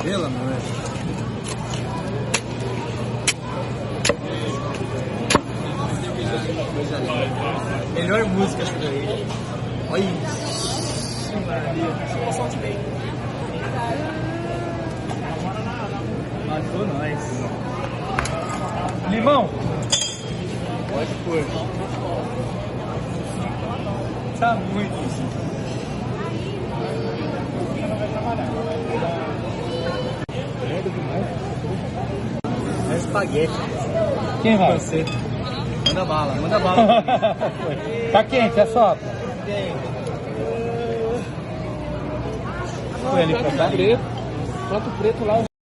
Pelo amor. Melhor música essa daí. Olha isso, Maria. Matou nós. Limão. Pode pôr. Tá muito. É espaguete. Quem vai? Você. Manda bala, manda bala. Tá quente, é só. Foi ali pra cá. Prato preto lá.